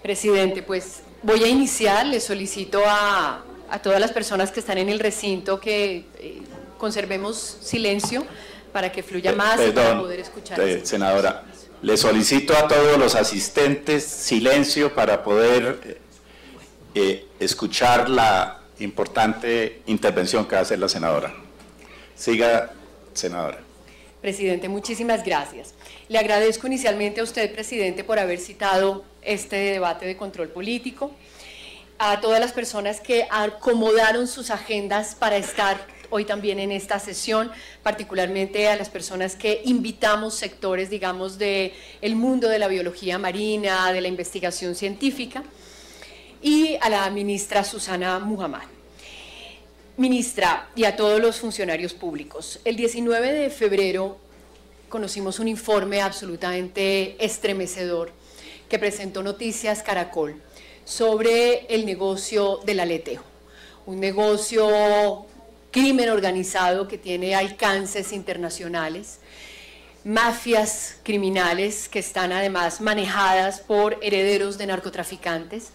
Presidente, pues voy a iniciar, le solicito a todas las personas que están en el recinto que conservemos silencio para que fluya más y para poder escuchar. Senadora, le solicito a todos los asistentes silencio para poder escuchar la importante intervención que va a hacer la senadora. Siga, senadora. Presidente, muchísimas gracias. Le agradezco inicialmente a usted, presidente, por haber citado este debate de control político, a todas las personas que acomodaron sus agendas para estar hoy también en esta sesión, particularmente a las personas que invitamos sectores, digamos, del mundo de la biología marina, de la investigación científica, y a la ministra Susana Muhammad. Ministra, y a todos los funcionarios públicos, el 19 de febrero conocimos un informe absolutamente estremecedor que presentó Noticias Caracol sobre el negocio del aleteo, un negocio crimen organizado que tiene alcances internacionales, mafias criminales que están además manejadas por herederos de narcotraficantes,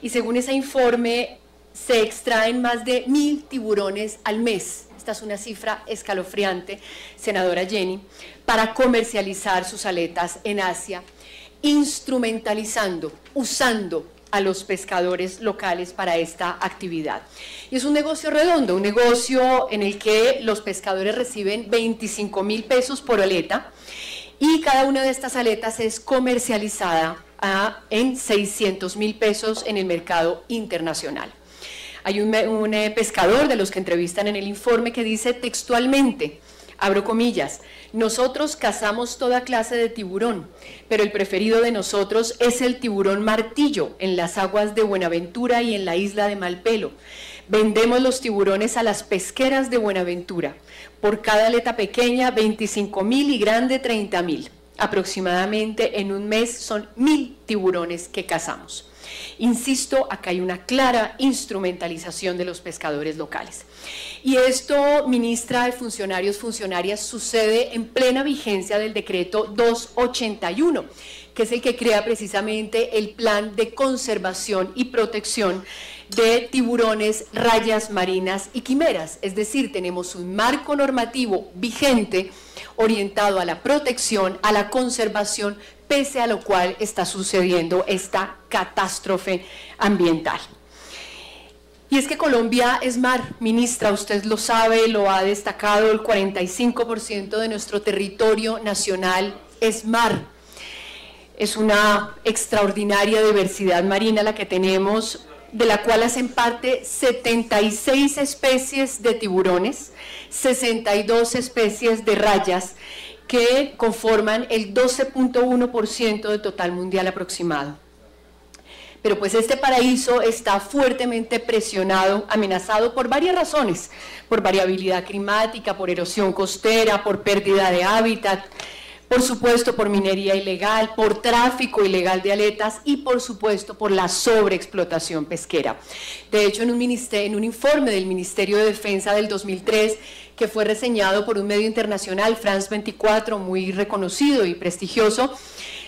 y según ese informe se extraen más de 1000 tiburones al mes. Esta es una cifra escalofriante, senadora Jenny, para comercializar sus aletas en Asia, instrumentalizando, usando a los pescadores locales para esta actividad. Y es un negocio redondo, un negocio en el que los pescadores reciben 25.000 pesos por aleta y cada una de estas aletas es comercializada en 600.000 pesos en el mercado internacional. Hay un pescador de los que entrevistan en el informe que dice textualmente, abro comillas, nosotros cazamos toda clase de tiburón, pero el preferido de nosotros es el tiburón martillo en las aguas de Buenaventura y en la isla de Malpelo. Vendemos los tiburones a las pesqueras de Buenaventura. Por cada aleta pequeña, 25.000 y grande, 30.000. Aproximadamente en un mes son 1000 tiburones que cazamos. Insisto, acá hay una clara instrumentalización de los pescadores locales. Y esto, ministra de funcionarias, sucede en plena vigencia del decreto 281, que es el que crea precisamente el plan de conservación y protección de tiburones, rayas marinas y quimeras. Es decir, tenemos un marco normativo vigente orientado a la protección, a la conservación, pese a lo cual está sucediendo esta catástrofe ambiental. Y es que Colombia es mar, ministra, usted lo sabe, lo ha destacado, el 45% de nuestro territorio nacional es mar. Es una extraordinaria diversidad marina la que tenemos, de la cual hacen parte 76 especies de tiburones, 62 especies de rayas, que conforman el 12.1% del total mundial aproximado. Pero pues este paraíso está fuertemente presionado, amenazado por varias razones, por variabilidad climática, por erosión costera, por pérdida de hábitat, por supuesto por minería ilegal, por tráfico ilegal de aletas y por supuesto por la sobreexplotación pesquera. De hecho, en un informe del Ministerio de Defensa del 2003, que fue reseñado por un medio internacional, France 24, muy reconocido y prestigioso,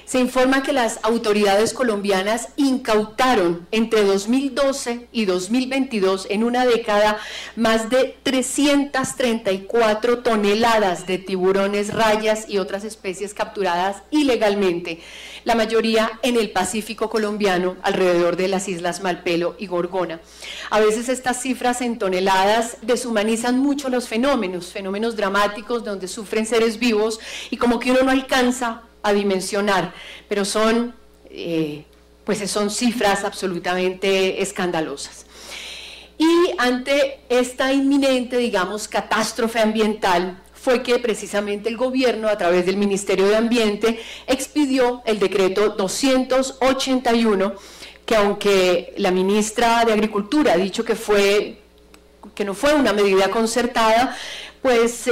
se informa que las autoridades colombianas incautaron entre 2012 y 2022, en una década, más de 334 toneladas de tiburones, rayas y otras especies capturadas ilegalmente, la mayoría en el Pacífico colombiano, alrededor de las islas Malpelo y Gorgona. A veces estas cifras en toneladas deshumanizan mucho los fenómenos dramáticos donde sufren seres vivos y como que uno no alcanza a dimensionar, pero son cifras absolutamente escandalosas. Y ante esta inminente, digamos, catástrofe ambiental, fue que precisamente el gobierno, a través del Ministerio de Ambiente, expidió el decreto 281, que aunque la ministra de Agricultura ha dicho que no fue una medida concertada, pues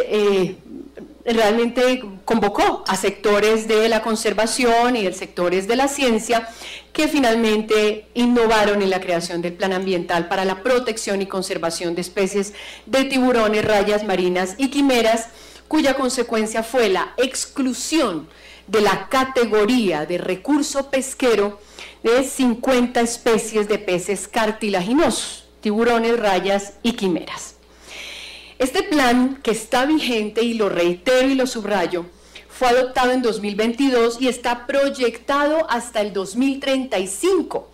realmente convocó a sectores de la conservación y de sectores de la ciencia que finalmente innovaron en la creación del plan ambiental para la protección y conservación de especies de tiburones, rayas marinas y quimeras, cuya consecuencia fue la exclusión de la categoría de recurso pesquero de 50 especies de peces cartilaginosos, tiburones, rayas y quimeras. Este plan, que está vigente, y lo reitero y lo subrayo, fue adoptado en 2022 y está proyectado hasta el 2035.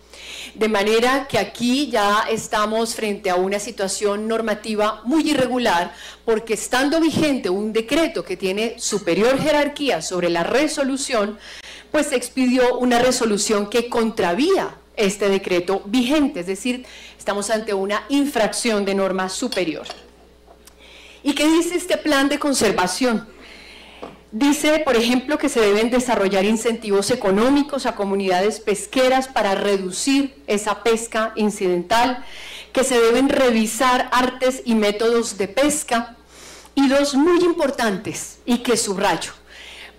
De manera que aquí ya estamos frente a una situación normativa muy irregular, porque estando vigente un decreto que tiene superior jerarquía sobre la resolución, pues se expidió una resolución que contravía este decreto vigente, es decir, estamos ante una infracción de norma superior. ¿Y qué dice este plan de conservación? Dice, por ejemplo, que se deben desarrollar incentivos económicos a comunidades pesqueras para reducir esa pesca incidental, que se deben revisar artes y métodos de pesca, y dos muy importantes y que subrayo.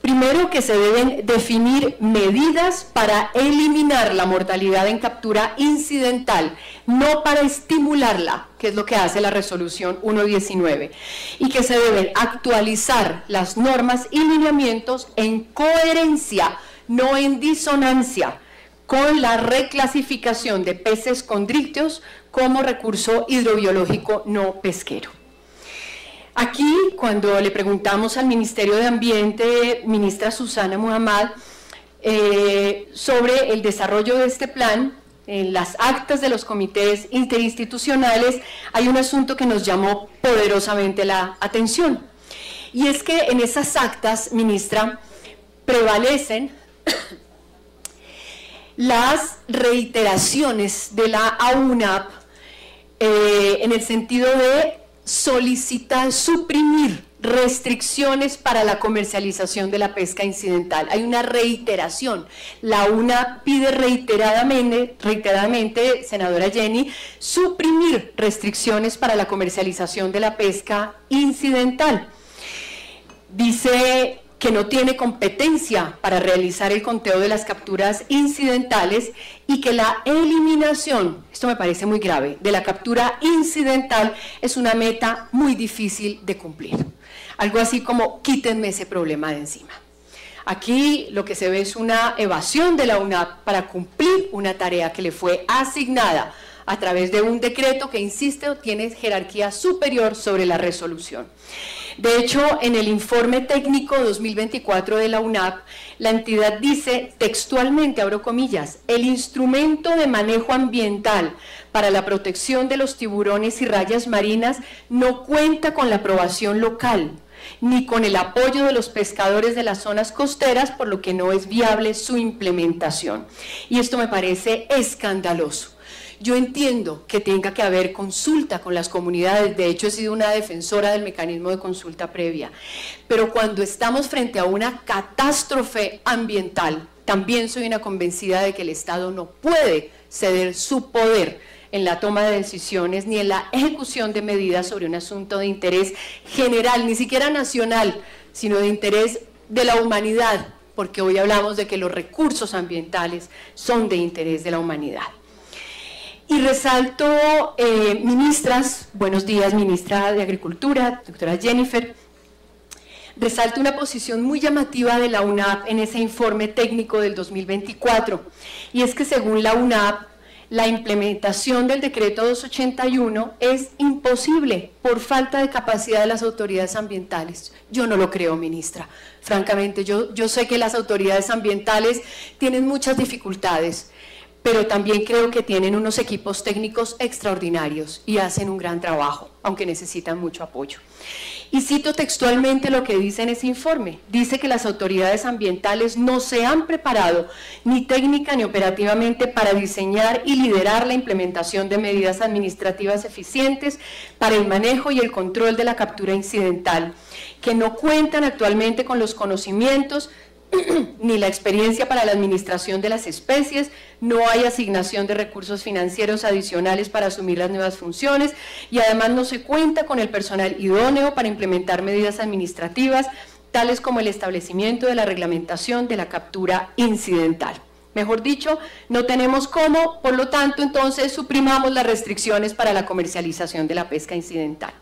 Primero, que se deben definir medidas para eliminar la mortalidad en captura incidental, no para estimularla, que es lo que hace la resolución 119, y que se deben actualizar las normas y lineamientos en coherencia, no en disonancia, con la reclasificación de peces condrícteos como recurso hidrobiológico no pesquero. Aquí, cuando le preguntamos al Ministerio de Ambiente, ministra Susana Muhammad, sobre el desarrollo de este plan, en las actas de los comités interinstitucionales hay un asunto que nos llamó poderosamente la atención. Y es que en esas actas, ministra, prevalecen las reiteraciones de la AUNAP en el sentido de solicitar suprimir restricciones para la comercialización de la pesca incidental. Hay una reiteración. La UNAP pide reiteradamente, senadora Jenny, suprimir restricciones para la comercialización de la pesca incidental. Dice que no tiene competencia para realizar el conteo de las capturas incidentales y que la eliminación, esto me parece muy grave, de la captura incidental es una meta muy difícil de cumplir. Algo así como quítenme ese problema de encima. Aquí lo que se ve es una evasión de la UNAP para cumplir una tarea que le fue asignada a través de un decreto que, insisto, tiene jerarquía superior sobre la resolución. De hecho, en el informe técnico 2024 de la UNAP, la entidad dice textualmente, abro comillas, el instrumento de manejo ambiental para la protección de los tiburones y rayas marinas no cuenta con la aprobación local, ni con el apoyo de los pescadores de las zonas costeras, por lo que no es viable su implementación. Y esto me parece escandaloso. Yo entiendo que tenga que haber consulta con las comunidades, de hecho he sido una defensora del mecanismo de consulta previa, pero cuando estamos frente a una catástrofe ambiental, también soy una convencida de que el Estado no puede ceder su poder en la toma de decisiones ni en la ejecución de medidas sobre un asunto de interés general, ni siquiera nacional, sino de interés de la humanidad, porque hoy hablamos de que los recursos ambientales son de interés de la humanidad. Y resalto, ministras, buenos días, ministra de Agricultura, doctora Jennifer, resalto una posición muy llamativa de la UNAP en ese informe técnico del 2024, y es que según la UNAP, la implementación del decreto 281 es imposible por falta de capacidad de las autoridades ambientales. Yo no lo creo, ministra. Francamente, yo sé que las autoridades ambientales tienen muchas dificultades, pero también creo que tienen unos equipos técnicos extraordinarios y hacen un gran trabajo, aunque necesitan mucho apoyo. Y cito textualmente lo que dice en ese informe. Dice que las autoridades ambientales no se han preparado ni técnica ni operativamente para diseñar y liderar la implementación de medidas administrativas eficientes para el manejo y el control de la captura incidental, que no cuentan actualmente con los conocimientos ni la experiencia para la administración de las especies, no hay asignación de recursos financieros adicionales para asumir las nuevas funciones y además no se cuenta con el personal idóneo para implementar medidas administrativas, tales como el establecimiento de la reglamentación de la captura incidental. Mejor dicho, no tenemos cómo, por lo tanto, entonces suprimamos las restricciones para la comercialización de la pesca incidental.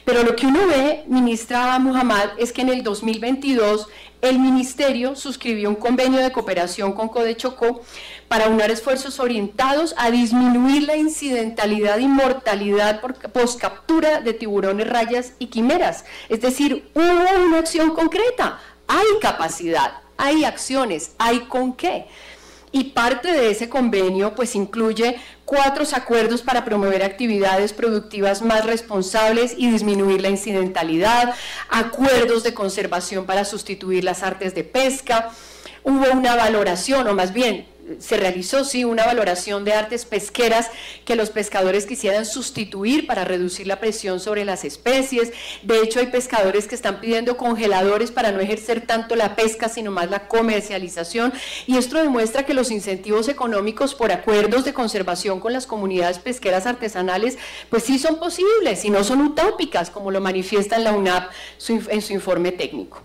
Pero lo que uno ve, ministra Muhammad, es que en el 2022 el Ministerio suscribió un convenio de cooperación con Codechocó para unar esfuerzos orientados a disminuir la incidentalidad y mortalidad por poscaptura de tiburones, rayas y quimeras. Es decir, hubo una acción concreta, hay capacidad, hay acciones, hay con qué. Y parte de ese convenio pues incluye 4 acuerdos para promover actividades productivas más responsables y disminuir la incidentalidad, acuerdos de conservación para sustituir las artes de pesca, hubo una valoración, o más bien se realizó, sí, una valoración de artes pesqueras que los pescadores quisieran sustituir para reducir la presión sobre las especies. De hecho, hay pescadores que están pidiendo congeladores para no ejercer tanto la pesca, sino más la comercialización, y esto demuestra que los incentivos económicos por acuerdos de conservación con las comunidades pesqueras artesanales, pues sí son posibles y no son utópicas, como lo manifiesta en la UNAP en su informe técnico.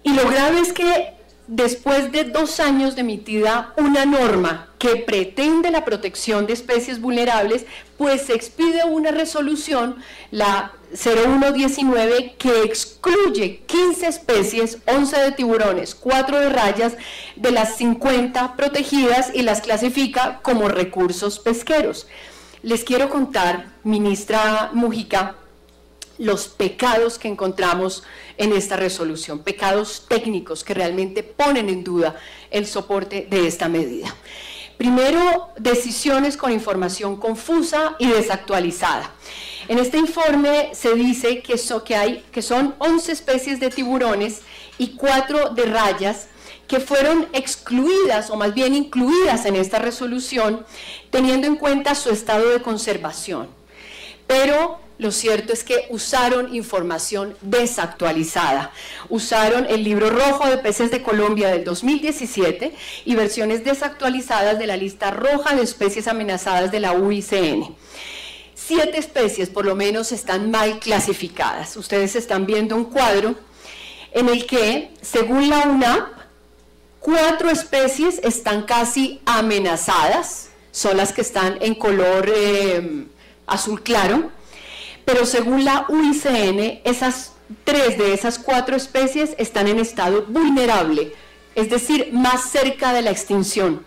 Y lo grave es que después de 2 años de emitida una norma que pretende la protección de especies vulnerables, pues se expide una resolución, la 0119, que excluye 15 especies, 11 de tiburones, 4 de rayas, de las 50 protegidas y las clasifica como recursos pesqueros. Les quiero contar, ministra Múgica, los pecados que encontramos en esta resolución, pecados técnicos que realmente ponen en duda el soporte de esta medida. Primero, decisiones con información confusa y desactualizada. En este informe se dice que son 11 especies de tiburones y 4 de rayas que fueron excluidas, o más bien incluidas en esta resolución, teniendo en cuenta su estado de conservación. Pero lo cierto es que usaron información desactualizada. Usaron el libro rojo de peces de Colombia del 2017 y versiones desactualizadas de la lista roja de especies amenazadas de la UICN. 7 especies por lo menos están mal clasificadas. Ustedes están viendo un cuadro en el que, según la UNAP, 4 especies están casi amenazadas, son las que están en color azul claro, pero según la UICN, esas 3 de esas 4 especies están en estado vulnerable, es decir, más cerca de la extinción.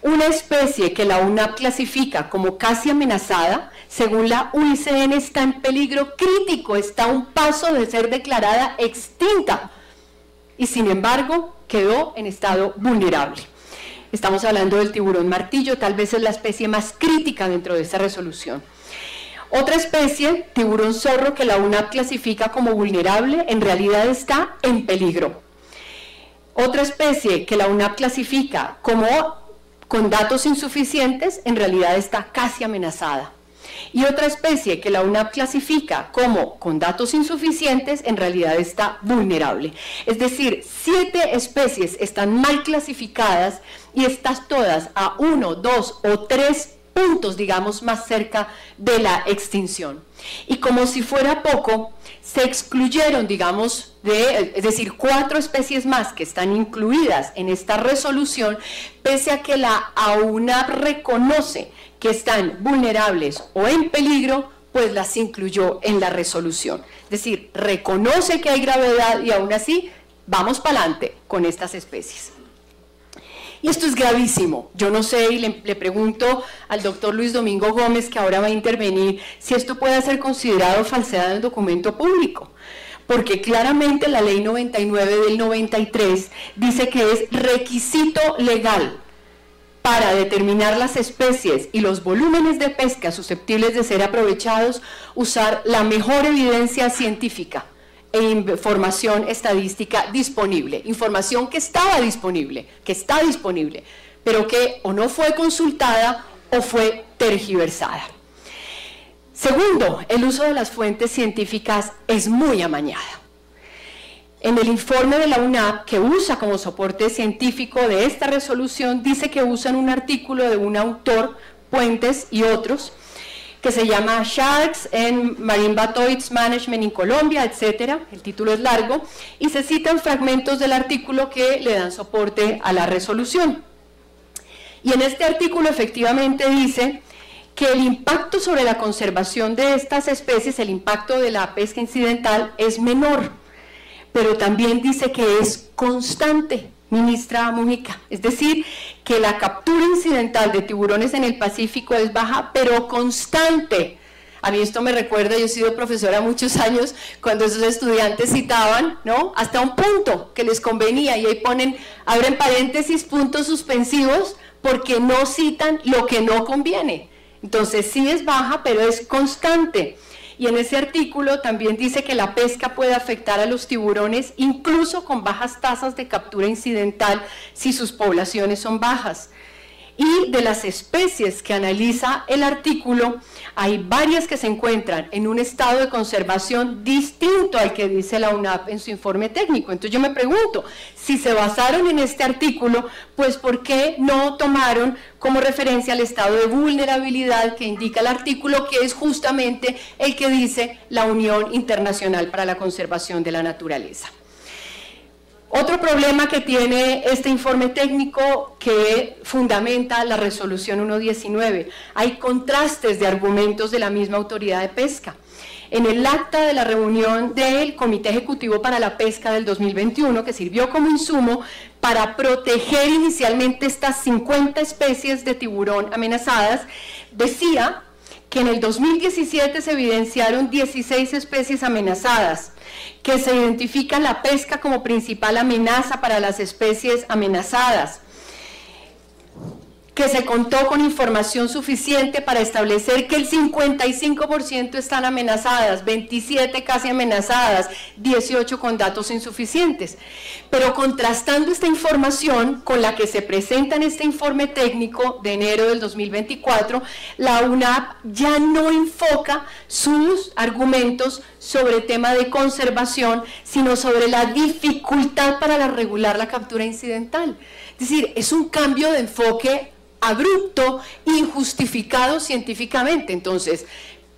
Una especie que la UNAP clasifica como casi amenazada, según la UICN, está en peligro crítico, está a un paso de ser declarada extinta, y sin embargo quedó en estado vulnerable. Estamos hablando del tiburón martillo, tal vez es la especie más crítica dentro de esta resolución. Otra especie, tiburón zorro, que la UNAP clasifica como vulnerable, en realidad está en peligro. Otra especie que la UNAP clasifica como con datos insuficientes, en realidad está casi amenazada. Y otra especie que la UNAP clasifica como con datos insuficientes, en realidad está vulnerable. Es decir, 7 especies están mal clasificadas y estas todas a 1, 2 o 3 puntos, digamos, más cerca de la extinción. Y como si fuera poco, se excluyeron, digamos, es decir, 4 especies más que están incluidas en esta resolución, pese a que la UNAP reconoce que están vulnerables o en peligro, pues las incluyó en la resolución. Es decir, reconoce que hay gravedad y aún así vamos para adelante con estas especies. Y esto es gravísimo. Yo no sé, y le pregunto al doctor Luis Domingo Gómez, que ahora va a intervenir, si esto puede ser considerado falsedad en documento público. Porque claramente la ley 99 del 93 dice que es requisito legal para determinar las especies y los volúmenes de pesca susceptibles de ser aprovechados, usar la mejor evidencia científica e información estadística disponible, información que estaba disponible, que está disponible, pero que o no fue consultada o fue tergiversada. Segundo, el uso de las fuentes científicas es muy amañada. En el informe de la UNAP, que usa como soporte científico de esta resolución, dice que usan un artículo de un autor, Puentes y otros, que se llama Sharks and Marine Batoids Management in Colombia, etc. El título es largo, y se citan fragmentos del artículo que le dan soporte a la resolución. Y en este artículo efectivamente dice que el impacto sobre la conservación de estas especies, el impacto de la pesca incidental es menor, pero también dice que es constante, ministra Mujica, es decir, que la captura incidental de tiburones en el Pacífico es baja, pero constante. A mí esto me recuerda, yo he sido profesora muchos años, cuando esos estudiantes citaban, ¿no?, hasta un punto que les convenía, y ahí ponen, abren paréntesis, puntos suspensivos, porque no citan lo que no conviene. Entonces sí es baja, pero es constante. Y en ese artículo también dice que la pesca puede afectar a los tiburones, incluso con bajas tasas de captura incidental, si sus poblaciones son bajas. Y de las especies que analiza el artículo, hay varias que se encuentran en un estado de conservación distinto al que dice la UNAP en su informe técnico. Entonces yo me pregunto, si se basaron en este artículo, pues ¿por qué no tomaron como referencia el estado de vulnerabilidad que indica el artículo, que es justamente el que dice la Unión Internacional para la Conservación de la Naturaleza? Otro problema que tiene este informe técnico que fundamenta la resolución 119, hay contrastes de argumentos de la misma autoridad de pesca. En el acta de la reunión del Comité Ejecutivo para la Pesca del 2021, que sirvió como insumo para proteger inicialmente estas 50 especies de tiburón amenazadas, decía que en el 2017 se evidenciaron 16 especies amenazadas, que se identifica la pesca como principal amenaza para las especies amenazadas, que se contó con información suficiente para establecer que el 55% están amenazadas, 27 casi amenazadas, 18 con datos insuficientes. Pero contrastando esta información con la que se presenta en este informe técnico de enero del 2024, la UNAP ya no enfoca sus argumentos sobre el tema de conservación, sino sobre la dificultad para regular la captura incidental. Es decir, es un cambio de enfoque abrupto, injustificado científicamente. Entonces,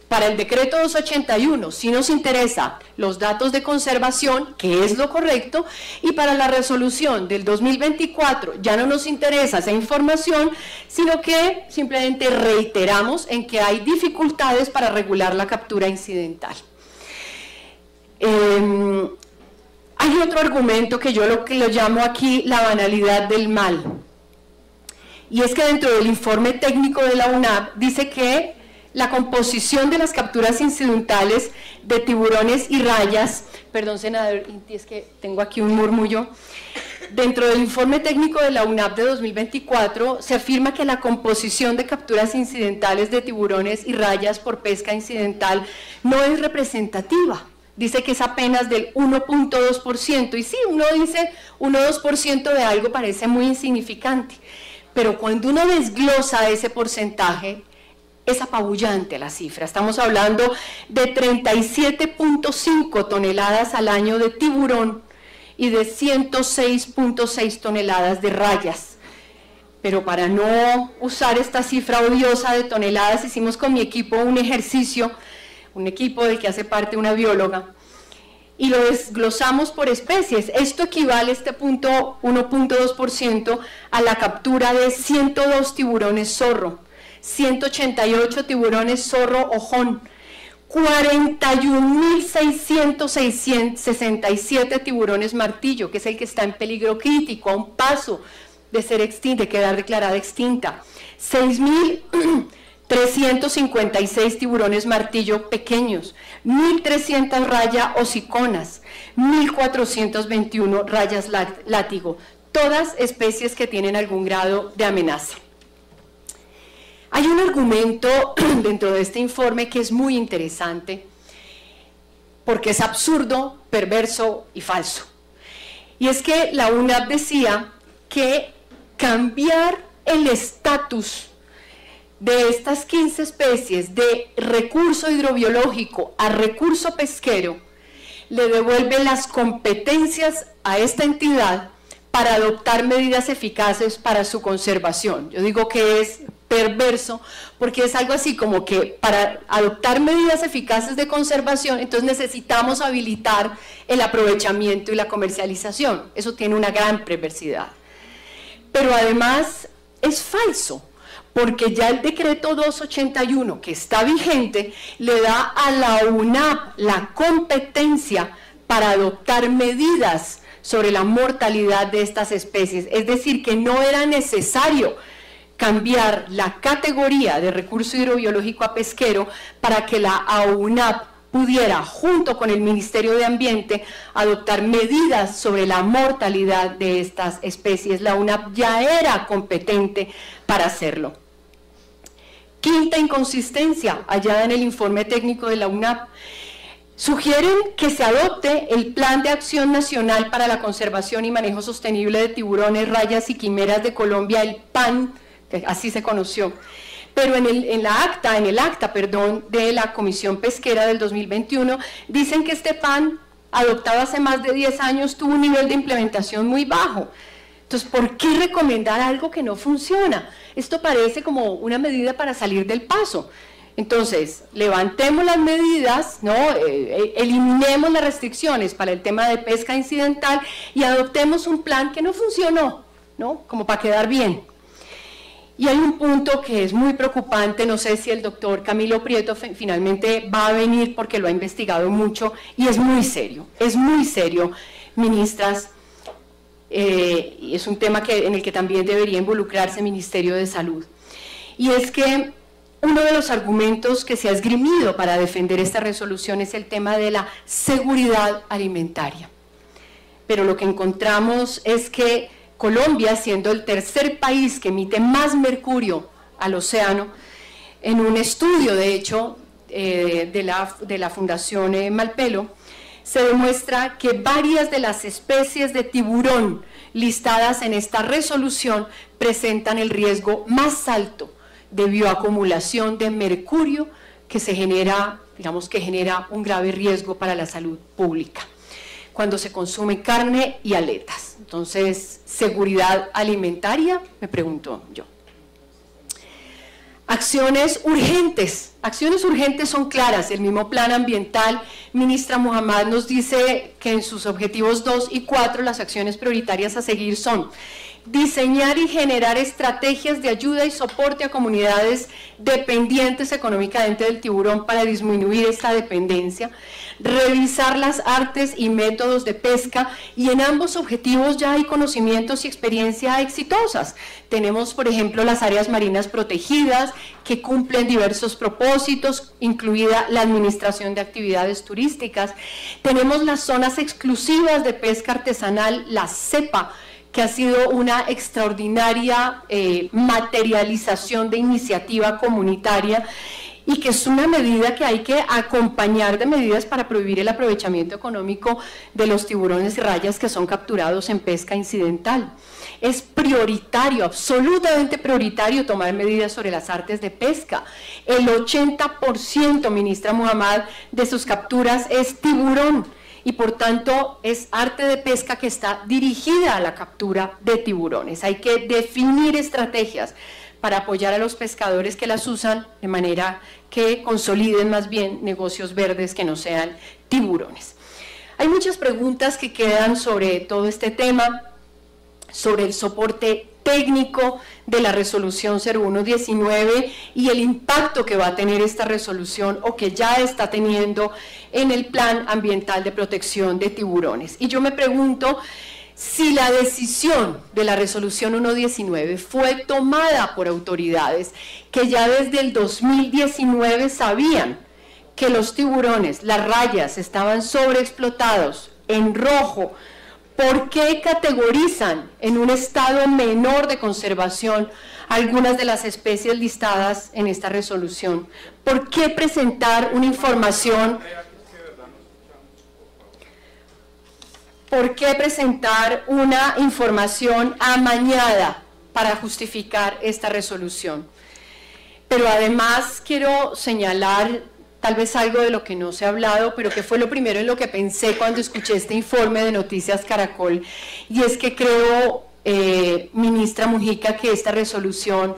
para el decreto 281 sí nos interesa los datos de conservación, que es lo correcto, y para la resolución del 2024 ya no nos interesa esa información, sino que simplemente reiteramos en que hay dificultades para regular la captura incidental. Hay otro argumento que yo lo llamo aquí la banalidad del mal. Y es que dentro del informe técnico de la UNAP dice que la composición de las capturas incidentales de tiburones y rayas, perdón senador, es que tengo aquí un murmullo, dentro del informe técnico de la UNAP de 2024 se afirma que la composición de capturas incidentales de tiburones y rayas por pesca incidental no es representativa. Dice que es apenas del 1.2%, y sí, uno dice 1.2% de algo parece muy insignificante, pero cuando uno desglosa ese porcentaje, es apabullante la cifra. Estamos hablando de 37.5 toneladas al año de tiburón y de 106.6 toneladas de rayas. Pero para no usar esta cifra odiosa de toneladas, hicimos con mi equipo un ejercicio, un equipo del que hace parte una bióloga, y lo desglosamos por especies. Esto equivale, este punto 1.2%, a la captura de 102 tiburones zorro, 188 tiburones zorro ojón, 41.667 tiburones martillo, que es el que está en peligro crítico, a un paso de ser extinta, de quedar declarada extinta, 6.356 tiburones martillo pequeños, 1.300 rayas hociconas, 1.421 rayas látigo, todas especies que tienen algún grado de amenaza. Hay un argumento dentro de este informe que es muy interesante, porque es absurdo, perverso y falso. Y es que la UNAP decía que cambiar el estatus de estas 15 especies de recurso hidrobiológico a recurso pesquero le devuelve las competencias a esta entidad para adoptar medidas eficaces para su conservación. Yo digo que es perverso porque es algo así como que para adoptar medidas eficaces de conservación, entonces necesitamos habilitar el aprovechamiento y la comercialización. Eso tiene una gran perversidad. Pero además es falso, porque ya el decreto 281 que está vigente le da a la UNAP la competencia para adoptar medidas sobre la mortalidad de estas especies, es decir, que no era necesario cambiar la categoría de recurso hidrobiológico a pesquero para que la AUNAP pudiera, junto con el Ministerio de Ambiente, adoptar medidas sobre la mortalidad de estas especies. La UNAP ya era competente para hacerlo. Quinta inconsistencia, hallada en el informe técnico de la UNAP, sugieren que se adopte el Plan de Acción Nacional para la Conservación y Manejo Sostenible de Tiburones, Rayas y Quimeras de Colombia, el PAN, que así se conoció. Pero en el acta de la Comisión Pesquera del 2021, dicen que este PAN, adoptado hace más de 10 años, tuvo un nivel de implementación muy bajo. Entonces, ¿por qué recomendar algo que no funciona? Esto parece como una medida para salir del paso. Entonces, levantemos las medidas, ¿no? Eliminemos las restricciones para el tema de pesca incidental y adoptemos un plan que no funcionó, ¿no? Como para quedar bien. Y hay un punto que es muy preocupante, no sé si el doctor Camilo Prieto finalmente va a venir porque lo ha investigado mucho, y es muy serio, ministras, y es un tema en el que también debería involucrarse el Ministerio de Salud. Y es que uno de los argumentos que se ha esgrimido para defender esta resolución es el tema de la seguridad alimentaria. Pero lo que encontramos es que Colombia, siendo el tercer país que emite más mercurio al océano, en un estudio, de hecho, de la Fundación Malpelo, se demuestra que varias de las especies de tiburón listadas en esta resolución presentan el riesgo más alto de bioacumulación de mercurio que se genera, digamos que genera un grave riesgo para la salud pública cuando se consume carne y aletas. Entonces, seguridad alimentaria, me pregunto yo. Acciones urgentes son claras. El mismo plan ambiental, ministra Muhammad, nos dice que en sus objetivos 2 y 4 las acciones prioritarias a seguir son: diseñar y generar estrategias de ayuda y soporte a comunidades dependientes económicamente del tiburón para disminuir esta dependencia, revisar las artes y métodos de pesca, y en ambos objetivos ya hay conocimientos y experiencia exitosas. Tenemos, por ejemplo, las áreas marinas protegidas que cumplen diversos propósitos, incluida la administración de actividades turísticas. Tenemos las zonas exclusivas de pesca artesanal, la CEPA, que ha sido una extraordinaria materialización de iniciativa comunitaria y que es una medida que hay que acompañar de medidas para prohibir el aprovechamiento económico de los tiburones y rayas que son capturados en pesca incidental. Es prioritario, absolutamente prioritario, tomar medidas sobre las artes de pesca. El 80%, ministra Muhammad, de sus capturas es tiburón, y por tanto es arte de pesca que está dirigida a la captura de tiburones. Hay que definir estrategias para apoyar a los pescadores que las usan de manera que consoliden más bien negocios verdes que no sean tiburones. Hay muchas preguntas que quedan sobre todo este tema, sobre el soporte técnico de la resolución 0119 y el impacto que va a tener esta resolución o que ya está teniendo en el Plan Ambiental de Protección de Tiburones. Y yo me pregunto si la decisión de la resolución 119 fue tomada por autoridades que ya desde el 2019 sabían que los tiburones, las rayas, estaban sobreexplotados, en rojo. ¿Por qué categorizan en un estado menor de conservación algunas de las especies listadas en esta resolución? ¿Por qué presentar una información? ¿Por qué presentar una información amañada para justificar esta resolución? Pero además quiero señalar tal vez algo de lo que no se ha hablado, pero que fue lo primero en lo que pensé cuando escuché este informe de Noticias Caracol, y es que creo, ministra Mujica, que esta resolución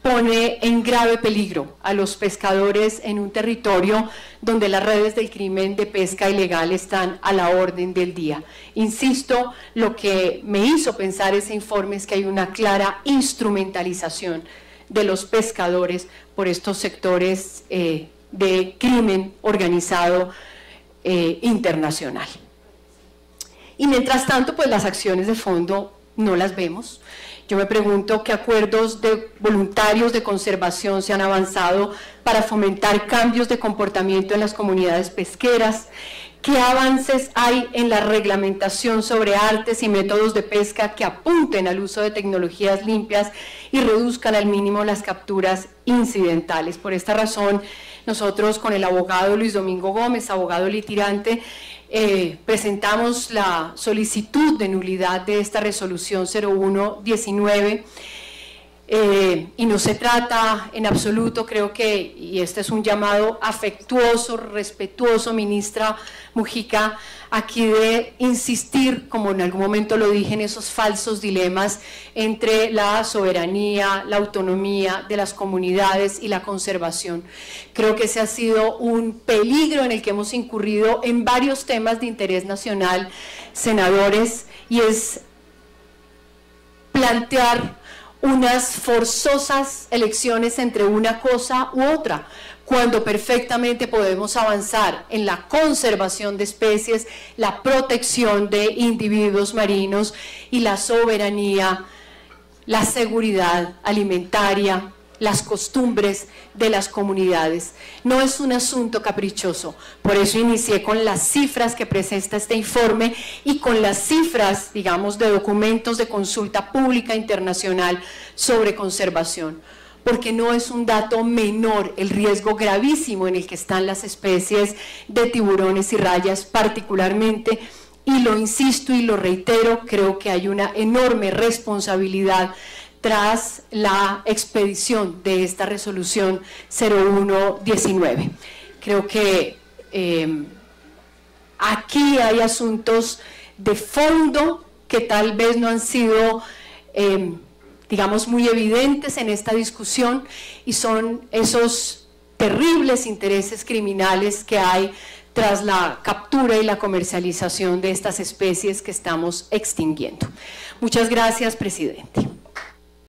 pone en grave peligro a los pescadores en un territorio donde las redes del crimen de pesca ilegal están a la orden del día. Insisto, lo que me hizo pensar ese informe es que hay una clara instrumentalización de los pescadores por estos sectores de crimen organizado internacional. Y mientras tanto, pues las acciones de fondo no las vemos. Yo me pregunto qué acuerdos de voluntarios de conservación se han avanzado para fomentar cambios de comportamiento en las comunidades pesqueras, qué avances hay en la reglamentación sobre artes y métodos de pesca que apunten al uso de tecnologías limpias y reduzcan al mínimo las capturas incidentales. Por esta razón, nosotros con el abogado Luis Domingo Gómez, abogado litigante, presentamos la solicitud de nulidad de esta resolución 0119 y no se trata en absoluto, creo que, y este es un llamado afectuoso, respetuoso, ministra Mujica, aquí de insistir, como en algún momento lo dije, en esos falsos dilemas entre la soberanía, la autonomía de las comunidades y la conservación. Creo que ese ha sido un peligro en el que hemos incurrido en varios temas de interés nacional, senadores, y es plantear unas forzosas elecciones entre una cosa u otra, cuando perfectamente podemos avanzar en la conservación de especies, la protección de individuos marinos y la soberanía, la seguridad alimentaria, las costumbres de las comunidades. No es un asunto caprichoso, por eso inicié con las cifras que presenta este informe y con las cifras, digamos, de documentos de consulta pública internacional sobre conservación, porque no es un dato menor el riesgo gravísimo en el que están las especies de tiburones y rayas particularmente, y lo insisto y lo reitero, creo que hay una enorme responsabilidad tras la expedición de esta resolución 0119. Creo que aquí hay asuntos de fondo que tal vez no han sido digamos, muy evidentes en esta discusión, y son esos terribles intereses criminales que hay tras la captura y la comercialización de estas especies que estamos extinguiendo. Muchas gracias, presidente.